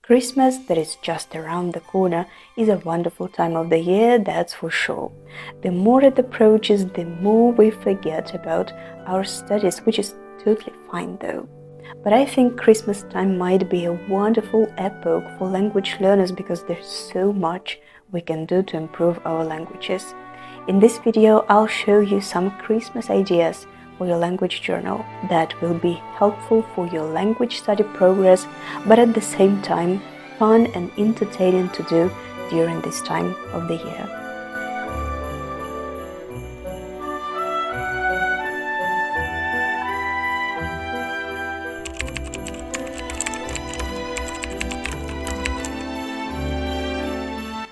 Christmas, that is just around the corner, is a wonderful time of the year, that's for sure. The more it approaches, the more we forget about our studies, which is totally fine though. But I think Christmas time might be a wonderful epoch for language learners because there's so much we can do to improve our languages. In this video, I'll show you some Christmas ideas for your language journal that will be helpful for your language study progress, but at the same time fun and entertaining to do during this time of the year.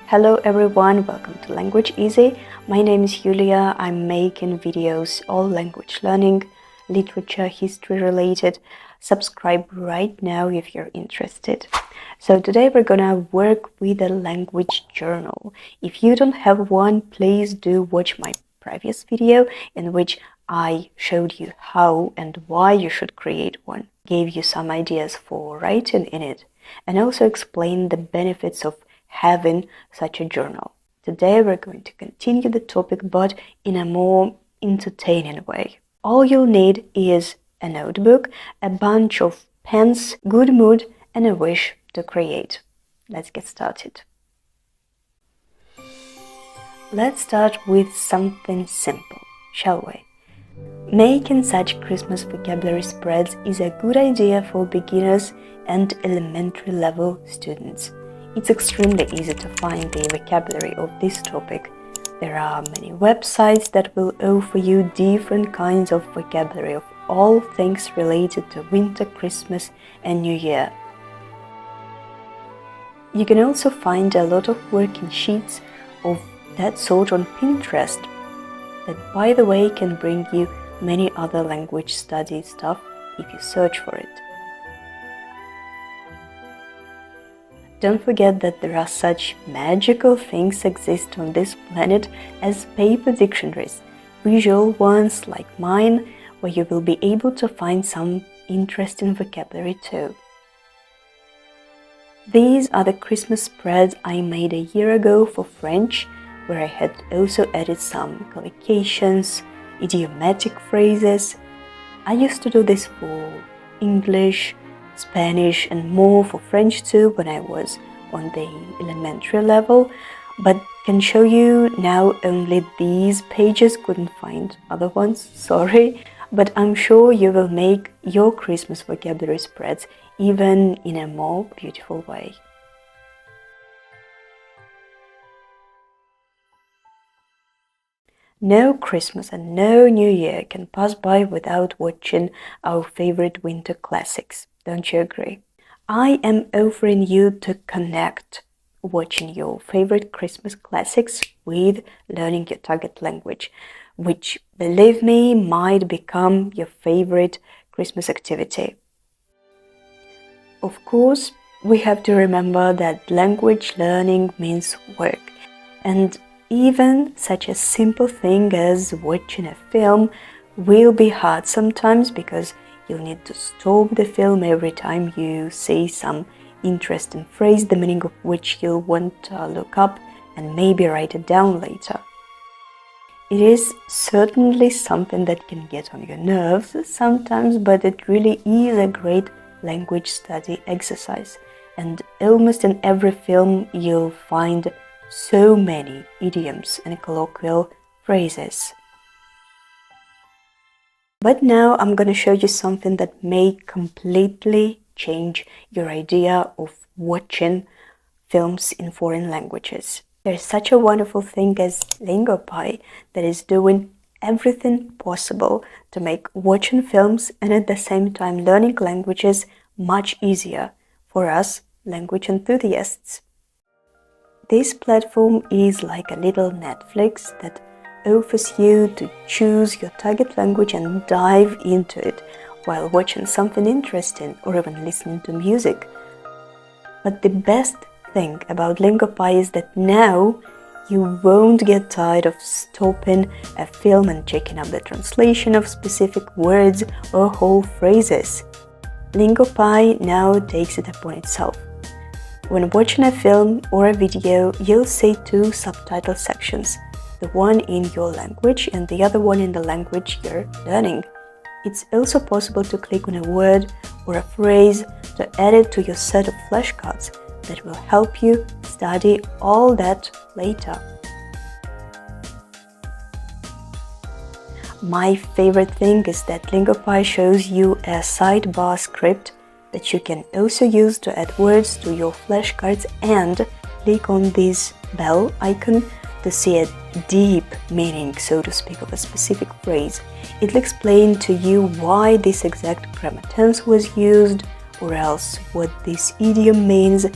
Hello everyone, welcome to Language Easy. My name is Julia. I'm making videos all language learning, literature, history related. Subscribe right now if you're interested. So today we're gonna work with a language journal. If you don't have one, please do watch my previous video in which I showed you how and why you should create one. Gave you some ideas for writing in it and also explained the benefits of having such a journal. Today we're going to continue the topic, but in a more entertaining way. All you'll need is a notebook, a bunch of pens, good mood, and a wish to create. Let's get started. Let's start with something simple, shall we? Making such Christmas vocabulary spreads is a good idea for beginners and elementary level students. It's extremely easy to find the vocabulary of this topic. There are many websites that will offer you different kinds of vocabulary of all things related to winter, Christmas and New Year. You can also find a lot of working sheets of that sort on Pinterest that, by the way, can bring you many other language study stuff if you search for it. Don't forget that there are such magical things exist on this planet as paper dictionaries, visual ones like mine, where you will be able to find some interesting vocabulary too. These are the Christmas spreads I made a year ago for French, where I had also added some collocations, idiomatic phrases. I used to do this for English, Spanish and more for French too when I was on the elementary level, but can show you now only these pages, couldn't find other ones, sorry, but I'm sure you will make your Christmas vocabulary spreads even in a more beautiful way. No Christmas and no New Year can pass by without watching our favorite winter classics. Don't you agree? I am offering you to connect watching your favorite Christmas classics with learning your target language, which, believe me, might become your favorite Christmas activity. Of course, we have to remember that language learning means work, and even such a simple thing as watching a film will be hard sometimes because you'll need to stop the film every time you see some interesting phrase, the meaning of which you'll want to look up and maybe write it down later. It is certainly something that can get on your nerves sometimes, but it really is a great language study exercise. And almost in every film you'll find so many idioms and colloquial phrases. But now I'm going to show you something that may completely change your idea of watching films in foreign languages. There's such a wonderful thing as Lingopie that is doing everything possible to make watching films and at the same time learning languages much easier for us language enthusiasts. This platform is like a little Netflix that offers you to choose your target language and dive into it while watching something interesting or even listening to music. But the best thing about Lingopie is that now you won't get tired of stopping a film and checking out the translation of specific words or whole phrases. Lingopie now takes it upon itself. When watching a film or a video, you'll see two subtitle sections, the one in your language and the other one in the language you're learning. It's also possible to click on a word or a phrase to add it to your set of flashcards that will help you study all that later. My favorite thing is that Lingopie shows you a sidebar script that you can also use to add words to your flashcards, and click on this bell icon to see a deep meaning, so to speak, of a specific phrase. It'll explain to you why this exact grammar tense was used, or else what this idiom means,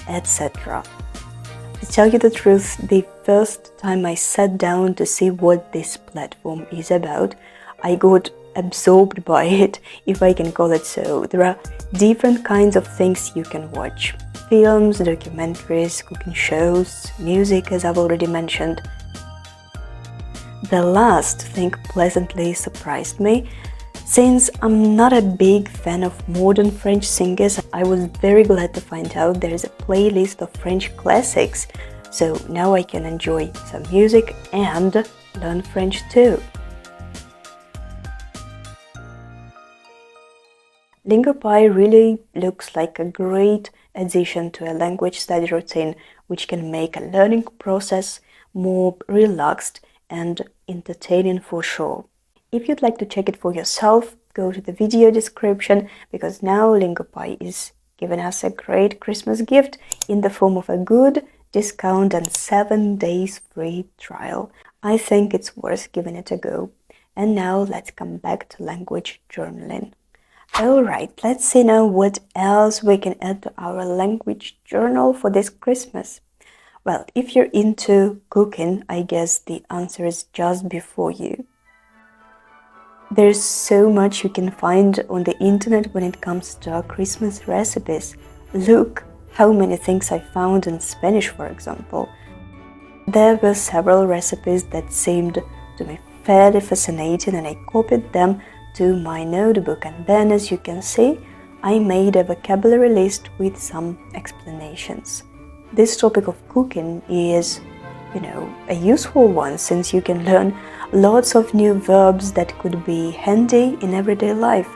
etc. To tell you the truth, the first time I sat down to see what this platform is about, I got absorbed by it, if I can call it so. There are different kinds of things you can watch. Films, documentaries, cooking shows, music, as I've already mentioned. The last thing pleasantly surprised me. Since I'm not a big fan of modern French singers, I was very glad to find out there is a playlist of French classics, so now I can enjoy some music and learn French too. Lingopie really looks like a great addition to a language study routine, which can make a learning process more relaxed and entertaining for sure. If you'd like to check it for yourself, go to the video description, because now Lingopie is giving us a great Christmas gift in the form of a good discount and 7 days free trial. I think it's worth giving it a go. And now let's come back to language journaling. Alright, let's see now what else we can add to our language journal for this Christmas. Well, if you're into cooking, I guess the answer is just before you. There's so much you can find on the internet when it comes to Christmas recipes. Look how many things I found in Spanish, for example. There were several recipes that seemed to me fairly fascinating, and I copied them to my notebook, and then, as you can see, I made a vocabulary list with some explanations. This topic of cooking is, a useful one, since you can learn lots of new verbs that could be handy in everyday life.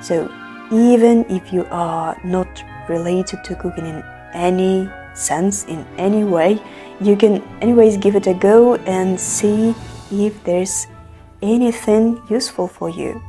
So even if you are not related to cooking in any sense, in any way, you can anyways give it a go and see if there's anything useful for you.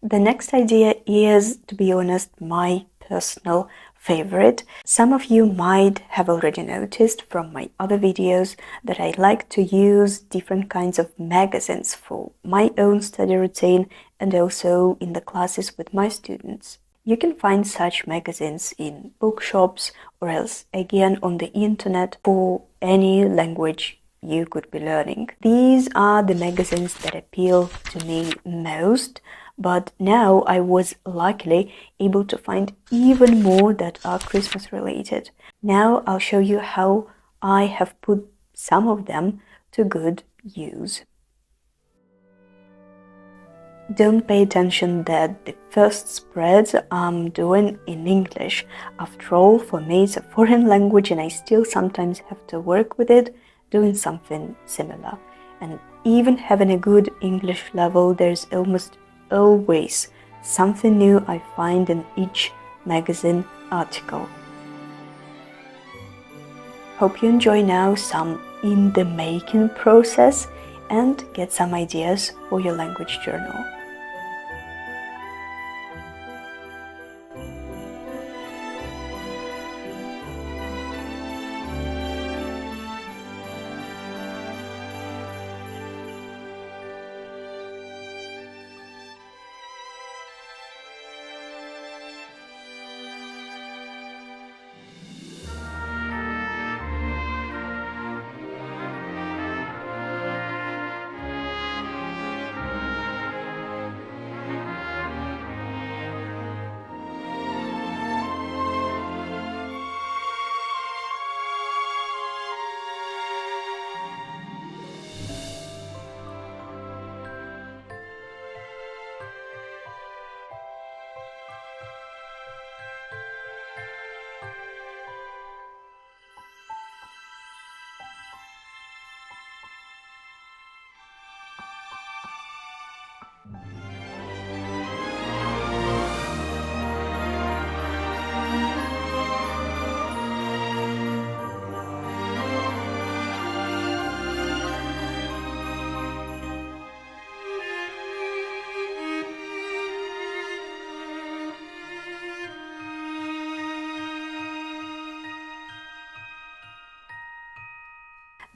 The next idea is, to be honest, my personal favorite. Some of you might have already noticed from my other videos that I like to use different kinds of magazines for my own study routine and also in the classes with my students. You can find such magazines in bookshops or else again on the internet for any language you could be learning. These are the magazines that appeal to me most, but now I was luckily able to find even more that are Christmas related. Now I'll show you how I have put some of them to good use. Don't pay attention that the first spreads I'm doing in English. After all, for me it's a foreign language and I still sometimes have to work with it, doing something similar. And even having a good English level, there's almost always something new I find in each magazine article. Hope you enjoy now some in the making process and get some ideas for your language journal.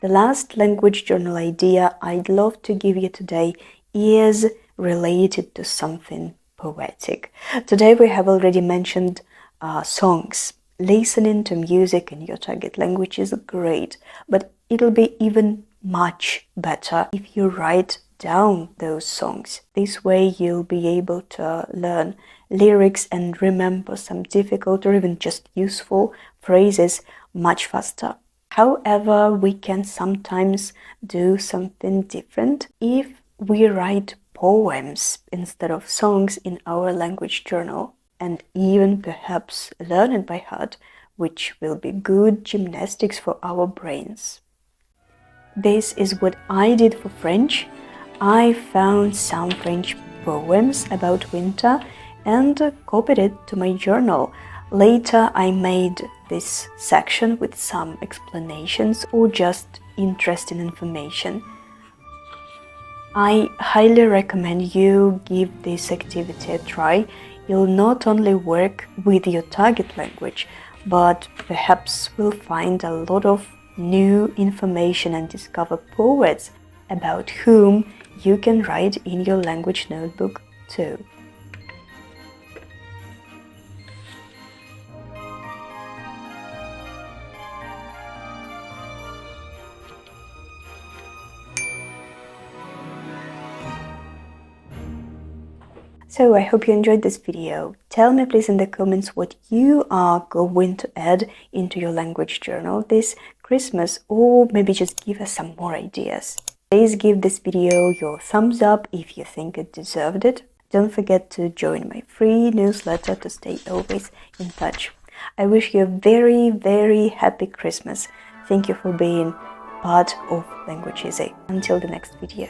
The last language journal idea I'd love to give you today is related to something poetic. Today we have already mentioned songs. Listening to music in your target language is great, but it'll be even much better if you write down those songs. This way you'll be able to learn lyrics and remember some difficult or even just useful phrases much faster. However, we can sometimes do something different if we write poems instead of songs in our language journal, and even perhaps learn it by heart, which will be good gymnastics for our brains. This is what I did for French. I found some French poems about winter and copied it to my journal. Later I made this section with some explanations or just interesting information. I highly recommend you give this activity a try. You'll not only work with your target language, but perhaps will find a lot of new information and discover poets about whom you can write in your language notebook too. So I hope you enjoyed this video. Tell me please in the comments what you are going to add into your language journal this Christmas, or maybe just give us some more ideas. Please give this video your thumbs up if you think it deserved it. Don't forget to join my free newsletter to stay always in touch. I wish you a very, very happy Christmas. Thank you for being part of Language Easy. Until the next video.